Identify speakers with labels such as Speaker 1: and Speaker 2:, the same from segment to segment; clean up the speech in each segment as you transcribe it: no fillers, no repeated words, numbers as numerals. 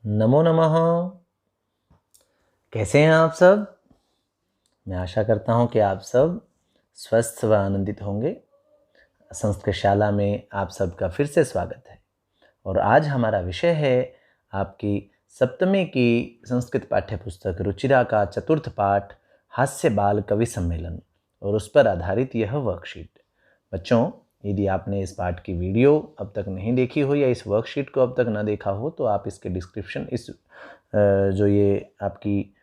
Speaker 1: नमो नमः। कैसे हैं आप सब? मैं आशा करता हूं कि आप सब स्वस्थ व आनंदित होंगे। संस्कृत शाला में आप सबका फिर से स्वागत है और आज हमारा विषय है आपकी सप्तमी की संस्कृत पाठ्य पुस्तक रुचिरा का चतुर्थ पाठ हास्य बाल कवि सम्मेलन और उस पर आधारित यह वर्कशीट। बच्चों, यदि आपने इस पाठ की वीडियो अब तक नहीं देखी हो या इस वर्कशीट को अब तक न देखा हो तो आप इसके जो ये आपकी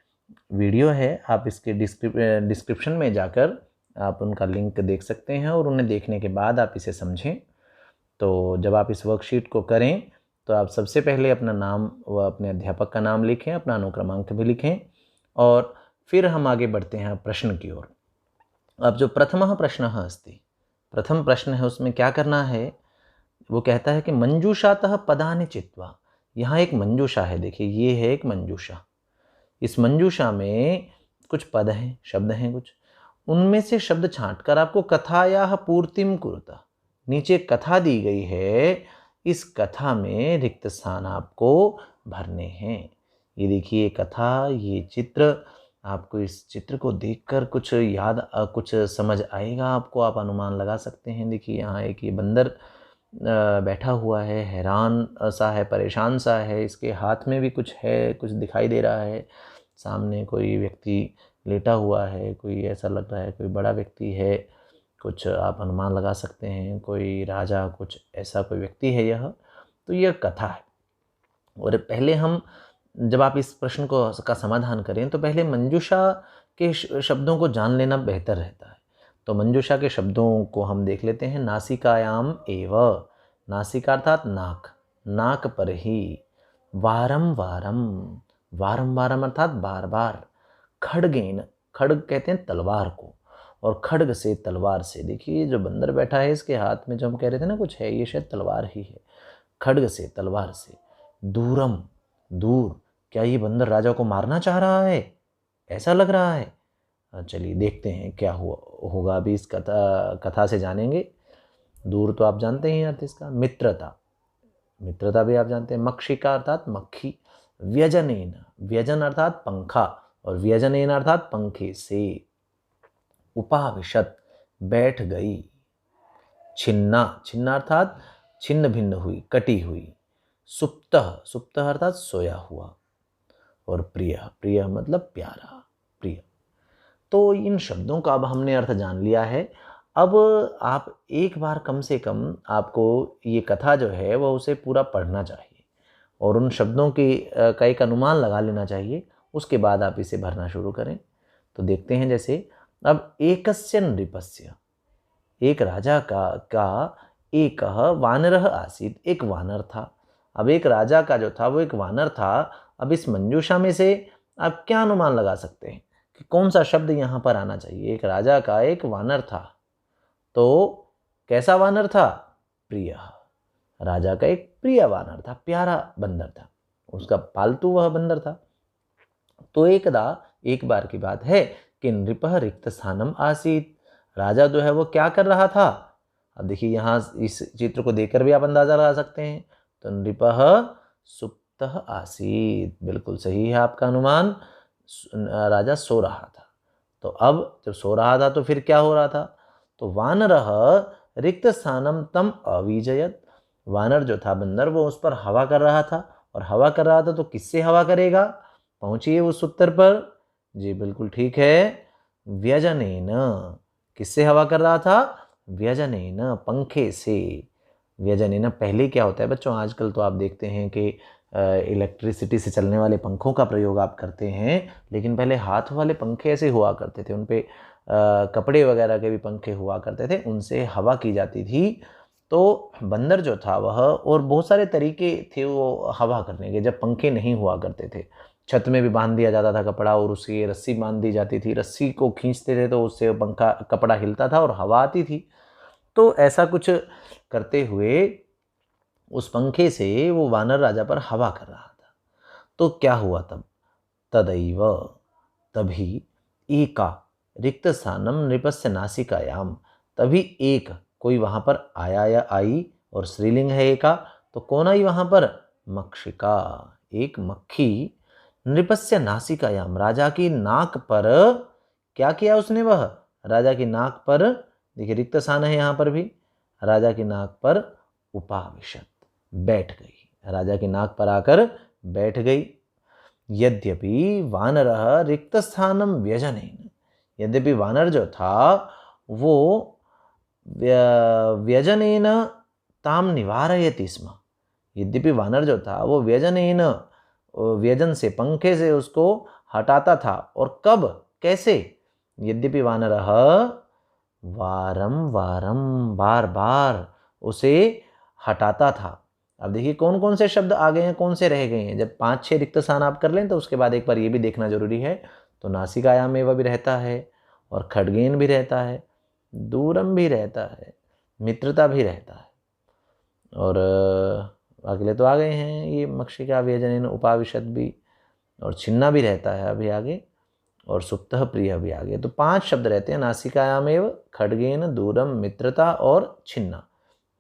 Speaker 1: वीडियो है आप इसके डिस्क्रिप्शन में जाकर आप उनका लिंक देख सकते हैं और उन्हें देखने के बाद आप इसे समझें। तो जब आप इस वर्कशीट को करें तो आप सबसे पहले अपना नाम व अपने अध्यापक का नाम लिखें, अपना अनुक्रमांक भी लिखें और फिर हम आगे बढ़ते हैं प्रश्न की ओर। अब जो प्रथम प्रश्न है उसमें क्या करना है, वो कहता है कि मंजूषातः पदानि चित्वा। यहाँ एक मंजूषा है, देखिए ये है एक मंजूषा। इस मंजूषा में कुछ पद हैं, शब्द हैं कुछ, उनमें से शब्द छांटकर आपको कथायाः पूर्तिम कुरुता। नीचे कथा दी गई है, इस कथा में रिक्त स्थान आपको भरने हैं। ये देखिए कथा, ये चित्र, आपको इस चित्र को देखकर कुछ कुछ समझ आएगा आपको, आप अनुमान लगा सकते हैं। देखिए यहाँ एक ये बंदर बैठा हुआ है, हैरान सा है, परेशान सा है, इसके हाथ में भी कुछ है, कुछ दिखाई दे रहा है। सामने कोई व्यक्ति लेटा हुआ है, कोई ऐसा लग रहा है कोई बड़ा व्यक्ति है, कुछ आप अनुमान लगा सकते हैं, कोई राजा, कुछ ऐसा कोई व्यक्ति है यह। तो यह कथा है। और पहले हम जब आप इस प्रश्न का समाधान करें तो पहले मंजूषा के शब्दों को जान लेना बेहतर रहता है। तो मंजूषा के शब्दों को हम देख लेते हैं। नासिकायाम एव, नासिका अर्थात नाक, नाक पर ही। वारम वारम, वारम वारम अर्थात बार बार। खड्गेन, खड्ग कहते हैं तलवार को, और खड्ग से तलवार से। देखिए जो बंदर बैठा है इसके हाथ में जो हम कह रहे थे ना कुछ है, ये शायद तलवार ही है। खड्ग से, तलवार से। दूरम, दूर। क्या ये बंदर राजा को मारना चाह रहा है? ऐसा लग रहा है। चलिए देखते हैं क्या होगा अभी इस कथा से जानेंगे। दूर तो आप जानते हैं अर्थ इसका। मित्रता, मित्रता भी आप जानते हैं। मक्षिका अर्थात मक्खी। व्यजनेन, व्यजन अर्थात पंखा, और व्यजनेन अर्थात पंखे से। उपाविशत, बैठ गई। छिन्ना, छिन्ना अर्थात छिन्न भिन्न हुई, कटी हुई। सुप्तः, सुप्तः अर्थात सोया हुआ। और प्रिय, प्रिय मतलब प्यारा, प्रिय। तो इन शब्दों का अब हमने अर्थ जान लिया है। अब आप एक बार कम से कम आपको ये कथा जो है वह उसे पूरा पढ़ना चाहिए और उन शब्दों का एक अनुमान लगा लेना चाहिए। उसके बाद आप इसे भरना शुरू करें। तो देखते हैं जैसे अब एकस्य नृपस्य, एक राजा का एक वानरः आसीत्, एक वानर था। अब एक राजा का जो था वो एक वानर था। अब इस मंजूषा में से आप क्या अनुमान लगा सकते हैं कि कौन सा शब्द यहाँ पर आना चाहिए? एक राजा का एक वानर था, तो कैसा वानर था? प्रिय। राजा का एक प्रिय वानर था, प्यारा बंदर था, उसका पालतू वह बंदर था। तो एक बार की बात है कि नृपः रिक्त स्थानम आसीत्, राजा जो है वो क्या कर रहा था? अब देखिए यहाँ इस चित्र को देखकर भी आप अंदाजा लगा सकते हैं। तो नृपः सुप्तः आसीत्, बिल्कुल सही है आपका अनुमान। राजा सो रहा था। तो अब जब सो रहा था तो फिर क्या हो रहा था? तो वानरः रिक्त स्थानम तम अविजयत, वानर जो था बंदर वो उस पर हवा कर रहा था। और हवा कर रहा था तो किससे हवा करेगा? पहुंचिए उस उत्तर पर। जी बिल्कुल ठीक है, व्यजनेन। किससे हवा कर रहा था? व्यजनेन, पंखे से। व्यजनेन पहले क्या होता है बच्चों, आजकल तो आप देखते हैं कि इलेक्ट्रिसिटी से चलने वाले पंखों का प्रयोग आप करते हैं, लेकिन पहले हाथ वाले पंखे ऐसे हुआ करते थे, उन पे कपड़े वगैरह के भी पंखे हुआ करते थे, उनसे हवा की जाती थी। तो बंदर जो था वह, और बहुत सारे तरीके थे वो हवा करने के, जब पंखे नहीं हुआ करते थे। छत में भी बांध दिया जाता था कपड़ा और उसकी रस्सी बांध दी जाती थी, रस्सी को खींचते थे तो उससे पंखा कपड़ा हिलता था और हवा आती थी। तो ऐसा कुछ करते हुए उस पंखे से वो वानर राजा पर हवा कर रहा था। तो क्या हुआ तब? तदैव, तभी, एका रिक्त स्थानम नृपस्य नासिकायाम, तभी एक कोई वहां पर आया या आई, और स्त्रीलिंग है एका, तो कौन आई वहां पर? मक्षिका, एक मक्खी, नृपस्य नासिकायाम, राजा की नाक पर क्या किया उसने, वह राजा की नाक पर, देखिए रिक्त स्थान है यहाँ पर भी, राजा की नाक पर उपाविशत, बैठ गई, राजा की नाक पर आकर बैठ गई। यद्यपि वानरः रिक्त स्थानम व्यजनेन, यद्यपि वानर जो था वो व्यजनेन ताम निवारयति स्म, यद्यपि वानर जो था वो व्यजनेन, व्यजन से, पंखे से उसको हटाता था, और कब, कैसे, यद्यपि वानरः वारम वारम, बार बार उसे हटाता था। अब देखिए कौन कौन से शब्द आ गए हैं, कौन से रह गए हैं। जब 5-6 रिक्त स्थान आप कर लें तो उसके बाद एक बार ये भी देखना जरूरी है। तो नासिकायाम एव भी रहता है, और खड्गेन भी रहता है, दूरम भी रहता है, मित्रता भी रहता है, और अगले तो आ गए हैं ये मक्षिका व्यजनेन उपाविशत भी, और छिन्ना भी रहता है अभी आगे, और सुप्तः प्रिय भी आ गए। तो 5 शब्द रहते हैं, नासिकायामेव, खड्गेन, दूरम, मित्रता और छिन्ना।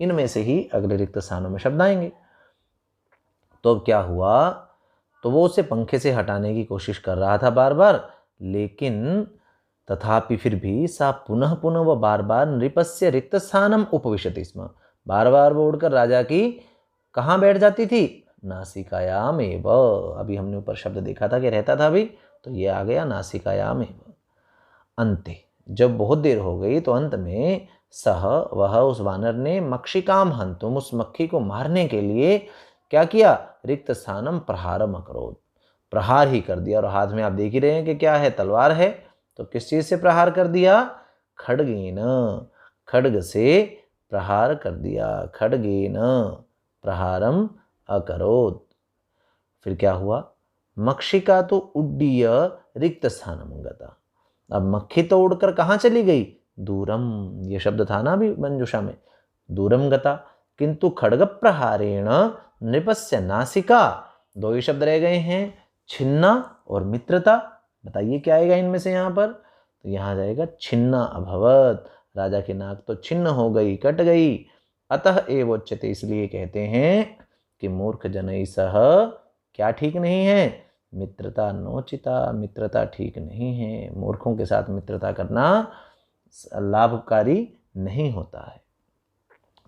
Speaker 1: इनमें से ही अगले रिक्त स्थानों में शब्द आएंगे। तो अब क्या हुआ, तो वो उसे पंखे से हटाने की कोशिश कर रहा था बार बार, लेकिन तथापि फिर भी सा पुनः पुनः व बार बार नृपस्य रिक्त स्थानम उपविशति स्म, बार बार वो उड़कर राजा की कहाँ बैठ जाती थी, नासिकायाम एव। अभी हमने ऊपर शब्द देखा था कि रहता था अभी, तो ये आ गया नासिकायाम एव। अंते, जब बहुत देर हो गई तो अंत में सह, वह उस वानर ने, मक्षिकाम हंतुम, उस मक्खी को मारने के लिए क्या किया, रिक्त स्थानम प्रहारम अकरोत्, प्रहार ही कर दिया। और हाथ में आप देख ही रहे हैं कि क्या है, तलवार है। तो किस चीज से प्रहार कर दिया, खड्गेन, खड्ग से प्रहार कर दिया, खड्गेन प्रहारम अकरोत्। फिर क्या हुआ, मक्षिका तो उड्डीय रिक्त स्थानम गता, अब मक्खी तो उड़कर कहाँ चली गई, दूरम, ये शब्द था ना अभी मंजूषा में, दूरम गता, किंतु खड्ग प्रहारेण नृपस्य नासिका, 2 ही शब्द रह गए हैं, छिन्ना और मित्रता। बताइए क्या आएगा इनमें से यहाँ पर, तो यहाँ जाएगा छिन्ना अभवत, राजा की नाक तो छिन्न हो गई, कट गई। अतः एवोच्यते, इसलिए कहते हैं कि मूर्ख जनई सह, क्या ठीक नहीं है, मित्रता नोचिता, मित्रता ठीक नहीं है, मूर्खों के साथ मित्रता करना लाभकारी नहीं होता है।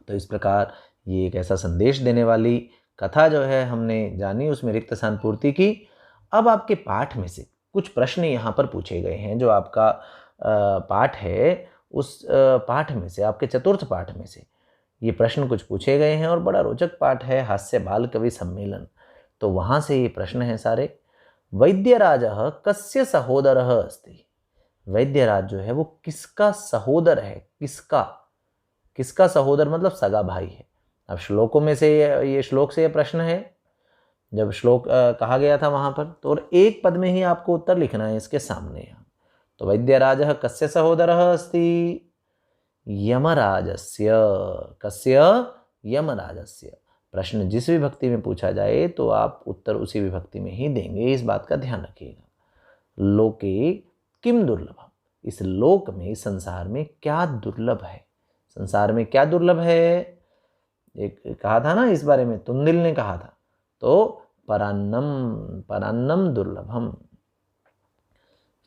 Speaker 1: तो इस प्रकार ये एक ऐसा संदेश देने वाली कथा जो है हमने जानी, उसमें रिक्त स्थान पूर्ति की। अब आपके पाठ में से कुछ प्रश्न यहाँ पर पूछे गए हैं, जो आपका पाठ है उस पाठ में से, आपके चतुर्थ पाठ में से ये प्रश्न कुछ पूछे गए हैं, और बड़ा रोचक पाठ है, हास्य बाल कवि सम्मेलन। तो वहाँ से ये प्रश्न हैं सारे। वैद्यराजः कस्य सहोदरः अस्ति, वैद्यराज जो है वो किसका सहोदर है, किसका, किसका सहोदर मतलब सगा भाई है। अब श्लोकों में से ये श्लोक से ये प्रश्न है, जब श्लोक कहा गया था वहां पर, तो और एक पद में ही आपको उत्तर लिखना है इसके सामने। तो वैद्यराजः कस्य सहोदरः अस्ति, यमराजस्य, कस्य, यमराजस्य। प्रश्न जिस विभक्ति में पूछा जाए तो आप उत्तर उसी विभक्ति में ही देंगे, इस बात का ध्यान रखिएगा। लोके किम दुर्लभम, इस लोक में, इस संसार में क्या दुर्लभ है, संसार में क्या दुर्लभ है। एक कहा था ना इस बारे में, तुंदिल ने कहा था। तो परान्नम, परान्नम दुर्लभम।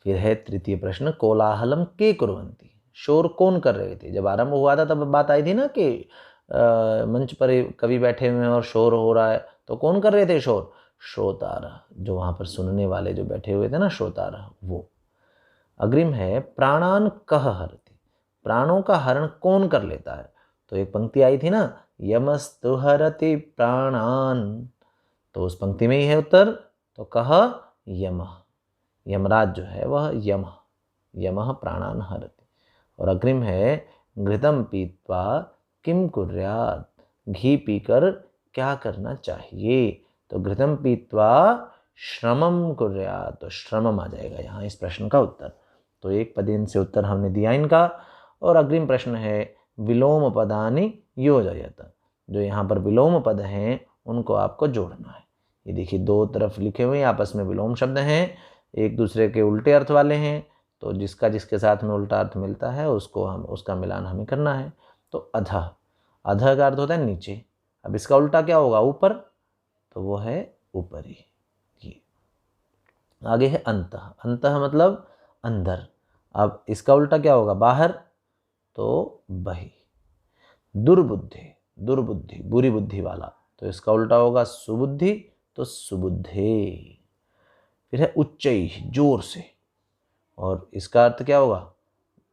Speaker 1: फिर है तृतीय प्रश्न, कोलाहलम के कुर्वन्ति, शोर कौन कर रहे थे। जब आरंभ हुआ था तब बात आई थी ना कि मंच पर कवि बैठे हुए हैं और शोर हो रहा है, तो कौन कर रहे थे शोर, श्रोतारः, जो वहां पर सुनने वाले जो बैठे हुए थे ना, श्रोतारः वो। अग्रिम है प्राणान कह हरति, प्राणों का हरण कौन कर लेता है। तो एक पंक्ति आई थी ना, यमस्तु हरति प्राणान, तो उस पंक्ति में ही है उत्तर। तो कह यमः, यमराज जो है वह यमः, यमः प्राणान हरति। और अग्रिम है घृतम पीत्वा किम कुर्यात्, घी पीकर क्या करना चाहिए। तो घृतम पीत्वा श्रमम कुर्यात्, तो श्रमम आ जाएगा यहाँ इस प्रश्न का उत्तर। तो एक पदेन से उत्तर हमने दिया इनका। और अग्रिम प्रश्न है विलोम पदानि योजयत, जो यहाँ पर विलोम पद हैं उनको आपको जोड़ना है। ये देखिए 2 तरफ लिखे हुए आपस में विलोम शब्द हैं, एक दूसरे के उल्टे अर्थ वाले हैं, तो जिसका जिसके साथ में उल्टा अर्थ मिलता है उसको हम, उसका मिलान हमें करना है। तो अधः, अधः का अर्थ होता है नीचे, अब इसका उल्टा क्या होगा, ऊपर। तो वो है ऊपरी। ये आगे है अंतः। अंतः मतलब अंदर। अब इसका उल्टा क्या होगा? बाहर, तो बहि। दुर्बुद्धि, दुर्बुद्धि बुरी बुद्धि वाला, तो इसका उल्टा होगा सुबुद्धि, तो सुबुद्धे। फिर है उच्चई, जोर से, और इसका अर्थ क्या होगा?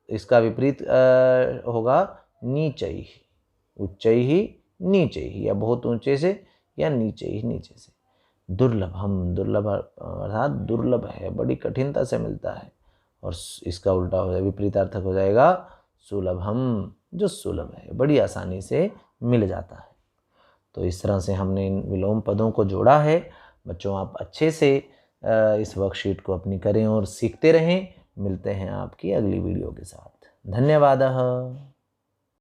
Speaker 1: इसका विपरीत होगा नीचई। उच्चई नीचई, या बहुत ऊंचे से, या नीचे ही नीचे से। दुर्लभम, दुर्लभ अर्थात दुर्लभ है, बड़ी कठिनता से मिलता है। और इसका उल्टा हो जाएगा, विपरीतार्थक हो जाएगा सुलभम, जो सुलभ है, बड़ी आसानी से मिल जाता है। तो इस तरह से हमने इन विलोम पदों को जोड़ा है। बच्चों, आप अच्छे से इस वर्कशीट को अपनी करें और सीखते रहें। मिलते हैं आपकी अगली वीडियो के साथ। धन्यवाद।